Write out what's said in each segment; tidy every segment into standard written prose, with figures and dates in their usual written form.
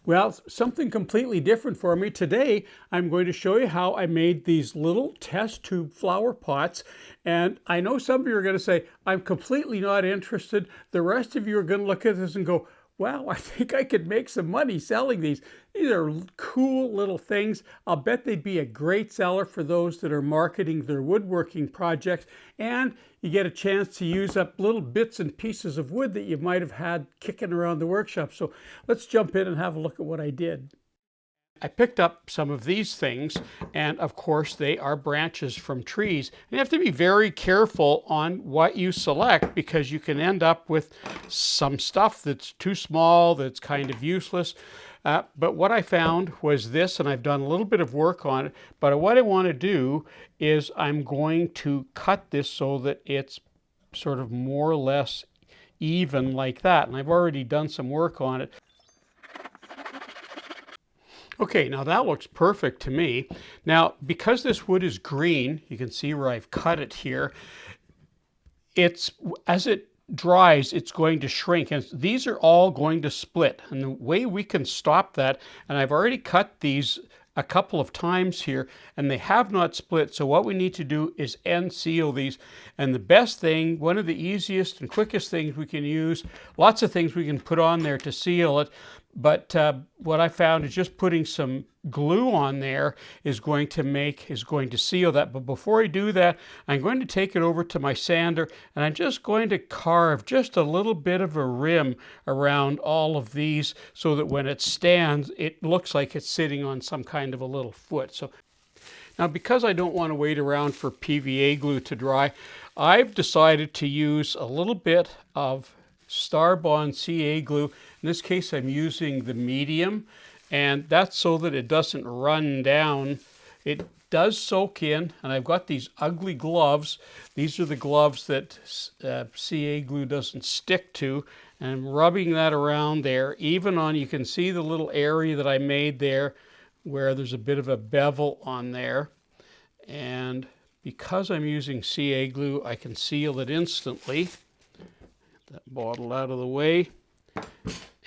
Well, something completely different for me. Today, I'm going to show you how I made these little test tube flower pots. And I know some of you are going to say, I'm completely not interested. The rest of you are going to look at this and go, wow, I think I could make some money selling these. These are cool little things. I'll bet they'd be a great seller for those that are marketing their woodworking projects. And you get a chance to use up little bits and pieces of wood that you might have had kicking around the workshop. So let's jump in and have a look at what I did. I picked up some of these things, and of course they are branches from trees. You have to be very careful on what you select because you can end up with some stuff that's too small, that's kind of useless. But what I found was this, and I've done a little bit of work on it, but what I want to do is I'm going to cut this so that it's sort of more or less even like that, and I've already done some work on it. Okay, now that looks perfect to me. Now, because this wood is green, you can see where I've cut it here, as it dries, it's going to shrink, and these are all going to split. And the way we can stop that, and I've already cut these a couple of times here, and they have not split. So what we need to do is end seal these. And the best thing, one of the easiest and quickest things we can use, lots of things we can put on there to seal it, but what I found is just putting some glue on there is going to seal that. But before I do that, I'm going to take it over to my sander, and I'm just going to carve just a little bit of a rim around all of these so that when it stands, it looks like it's sitting on some kind of a little foot. So now, because I don't want to wait around for PVA glue to dry, I've decided to use a little bit of Starbond CA glue. In this case, I'm using the medium, and that's so that it doesn't run down. It does soak in, and I've got these ugly gloves. These are the gloves that CA glue doesn't stick to, and I'm rubbing that around there, even on, you can see the little area that I made there where there's a bit of a bevel on there. And because I'm using CA glue, I can seal it instantly. That bottle out of the way,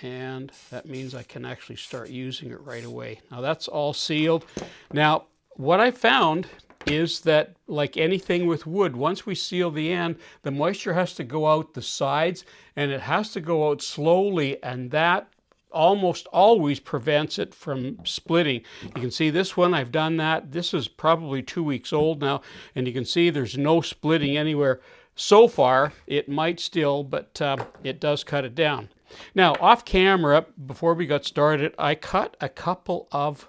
and that means I can actually start using it right away. Now that's all sealed. Now what I found is that, like anything with wood, once we seal the end, the moisture has to go out the sides, and it has to go out slowly, and that almost always prevents it from splitting. You can see this one, I've done that. This is probably 2 weeks old now, and you can see there's no splitting anywhere. So far, it might still, but it does cut it down. Now, off camera, before we got started, I cut a couple of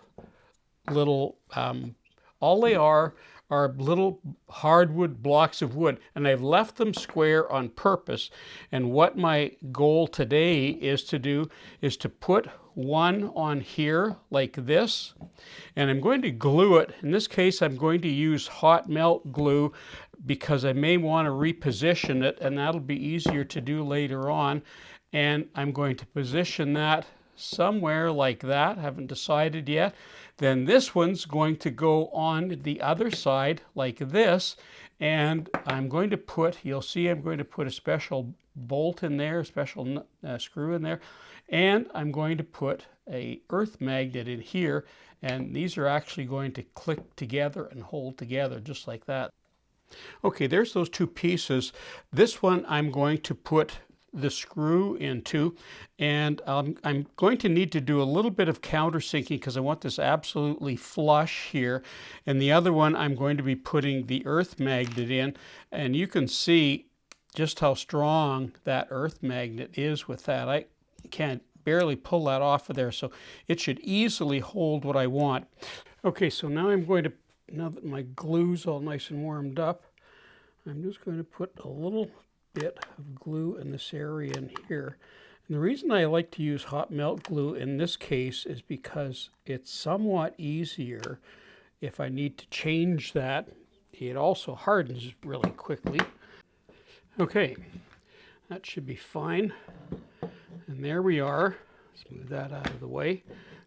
little, all they are little hardwood blocks of wood, and I've left them square on purpose. And what my goal today is to do is to put one on here like this, and I'm going to glue it. In this case, I'm going to use hot melt glue because I may want to reposition it, and that'll be easier to do later on. And I'm going to position that somewhere like that. Haven't decided yet. Then this one's going to go on the other side like this, and I'm going to put, you'll see I'm going to put a special bolt in there, a special screw in there, and I'm going to put a earth magnet in here, and these are actually going to click together and hold together just like that. Okay, there's those two pieces. This one I'm going to put the screw into, and I'm going to need to do a little bit of countersinking because I want this absolutely flush here. And the other one, I'm going to be putting the earth magnet in, and you can see just how strong that earth magnet is with that. I can't barely pull that off of there, so it should easily hold what I want. Okay, so now I'm going to, now that my glue's all nice and warmed up, I'm just going to put a little bit of glue in this area in here. And the reason I like to use hot melt glue in this case is because it's somewhat easier if I need to change that. It also hardens really quickly. Okay, that should be fine. And there we are. Let's move that out of the way.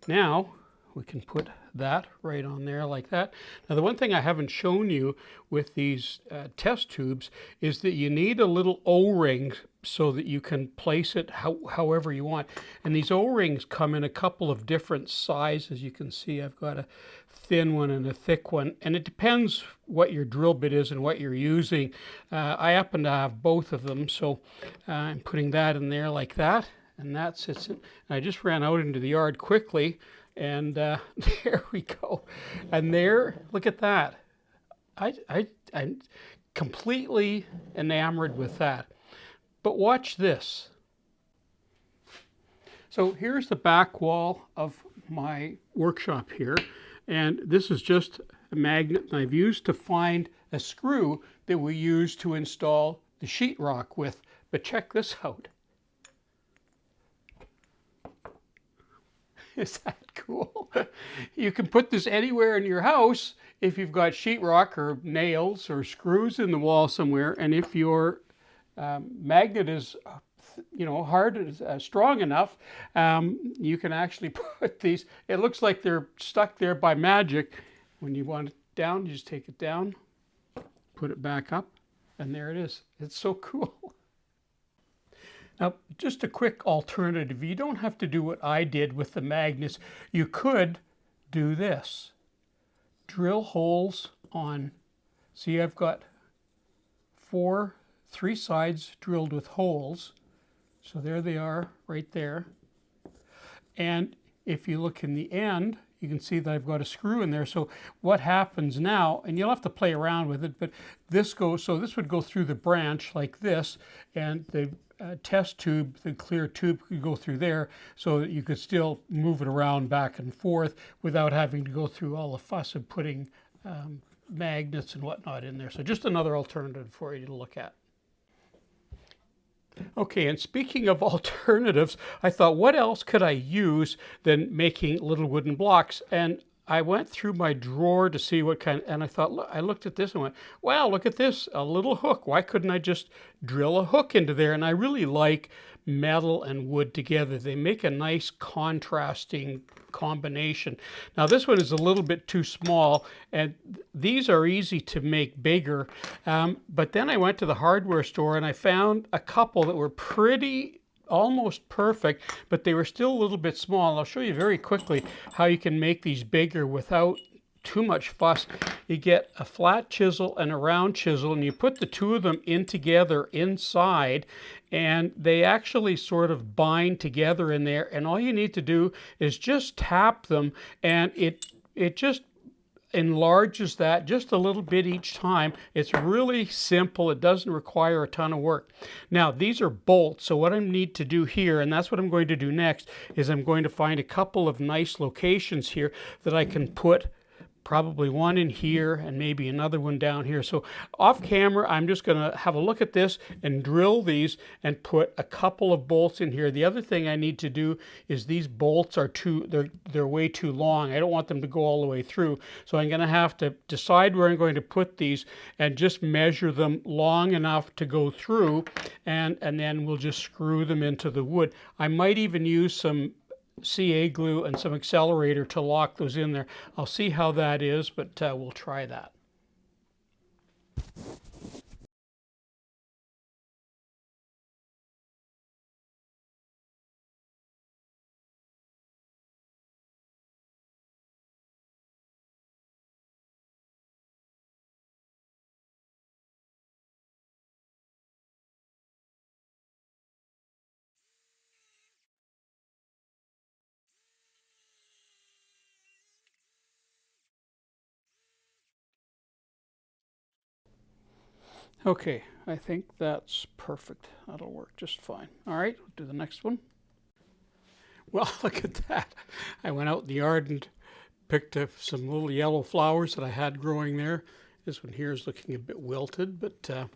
Now we can put that right on there like that. Now the one thing I haven't shown you with these test tubes is that you need a little O-ring so that you can place it however you want. And these O-rings come in a couple of different sizes. You can see I've got a thin one and a thick one, and it depends what your drill bit is and what you're using. I happen to have both of them, so I'm putting that in there like that, and that sits in. I just ran out into the yard quickly, and there we go. And there, look at that. I'm completely enamored with that. But watch this. So here's the back wall of my workshop here, and this is just a magnet I've used to find a screw that we use to install the sheetrock with. But check this out. Is that cool? You can put this anywhere in your house if you've got sheetrock or nails or screws in the wall somewhere, and if your magnet is, hard, strong enough, you can actually put these. It looks like they're stuck there by magic. When you want it down, you just take it down, put it back up, and there it is. It's so cool. Now, just a quick alternative. You don't have to do what I did with the magnets. You could do this. Drill holes on, see, I've got three sides drilled with holes. So there they are right there. And if you look in the end, you can see that I've got a screw in there. So what happens now, and you'll have to play around with it, but this goes, so this would go through the branch like this, and the test tube, the clear tube, could go through there so that you could still move it around back and forth without having to go through all the fuss of putting magnets and whatnot in there. So just another alternative for you to look at. Okay, and speaking of alternatives, I thought, what else could I use than making little wooden blocks? And I went through my drawer to see what kind, and I thought, look, I looked at this and went, wow, look at this, a little hook. Why couldn't I just drill a hook into there? And I really like metal and wood together. They make a nice contrasting combination. Now this one is a little bit too small, and these are easy to make bigger. But then I went to the hardware store and I found a couple that were pretty almost perfect, but they were still a little bit small. And I'll show you very quickly how you can make these bigger without too much fuss. You get a flat chisel and a round chisel, and you put the two of them in together inside, and they actually sort of bind together in there. And all you need to do is just tap them, and it just enlarges that just a little bit each time. It's really simple. It doesn't require a ton of work. Now, these are bolts, so what I need to do here, and that's what I'm going to do next, is I'm going to find a couple of nice locations here that I can put probably one in here and maybe another one down here. So off camera, I'm just going to have a look at this and drill these and put a couple of bolts in here. The other thing I need to do is these bolts are they're way too long. I don't want them to go all the way through. So I'm going to have to decide where I'm going to put these and just measure them long enough to go through, and then we'll just screw them into the wood. I might even use some CA glue and some accelerator to lock those in there. I'll see how that is, but we'll try that. Okay, I think that's perfect. That'll work just fine. All right, we'll do the next one. Well, look at that. I went out in the yard and picked up some little yellow flowers that I had growing there. This one here is looking a bit wilted, but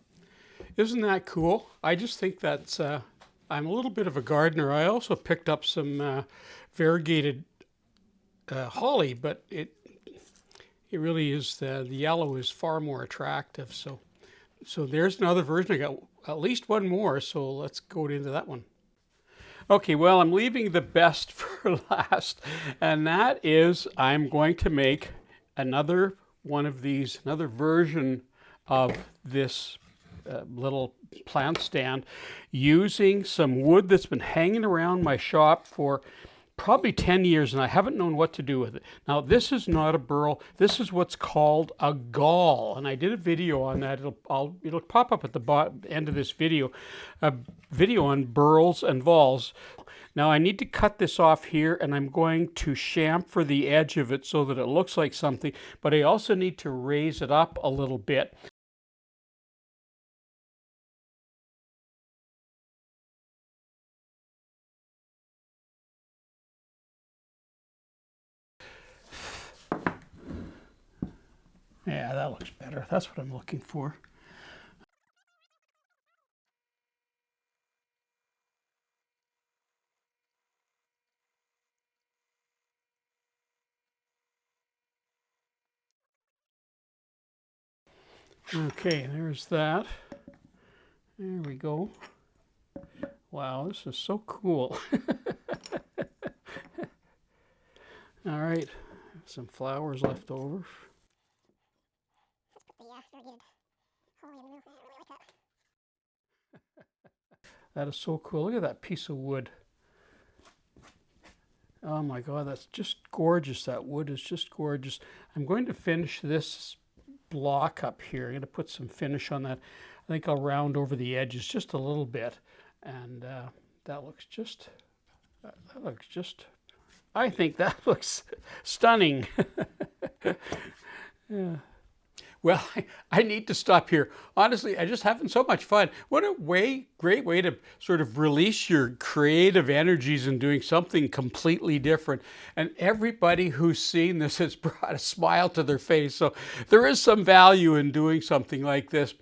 isn't that cool? I just think that's, I'm a little bit of a gardener. I also picked up some variegated holly, but it really is, the yellow is far more attractive. So there's another version. I got at least one more, so let's go into that one. Okay, well, I'm leaving the best for last, and that is I'm going to make another one of these, another version of this little plant stand using some wood that's been hanging around my shop for probably 10 years, and I haven't known what to do with it. Now, this is not a burl. This is what's called a gall, and I did a video on that. It'll pop up at the end of this video, a video on burls and valls. Now, I need to cut this off here, and I'm going to chamfer the edge of it so that it looks like something, but I also need to raise it up a little bit. Yeah, that looks better. That's what I'm looking for. Okay, there's that. There we go. Wow, this is so cool. All right, some flowers left over. That is so cool. Look at that piece of wood. Oh my God, that's just gorgeous. That wood is just gorgeous. I'm going to finish this block up here. I'm going to put some finish on that. I think I'll round over the edges just a little bit. And that looks just, I think that looks stunning. Yeah. Well, I need to stop here. Honestly, I'm just having so much fun. What a great way to sort of release your creative energies and doing something completely different. And everybody who's seen this has brought a smile to their face. So there is some value in doing something like this.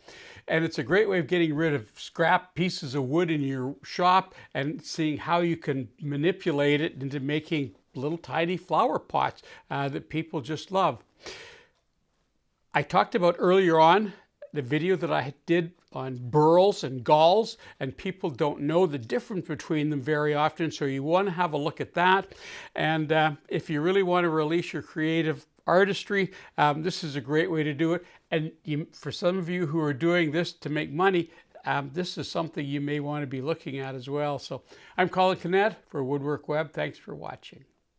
And it's a great way of getting rid of scrap pieces of wood in your shop and seeing how you can manipulate it into making little tiny flower pots that people just love. I talked about earlier on the video that I did on burls and galls, and people don't know the difference between them very often, so you want to have a look at that. And if you really want to release your creative artistry, this is a great way to do it. And for some of you who are doing this to make money, this is something you may want to be looking at as well. So I'm Colin Kinnett for Woodwork Web. Thanks for watching.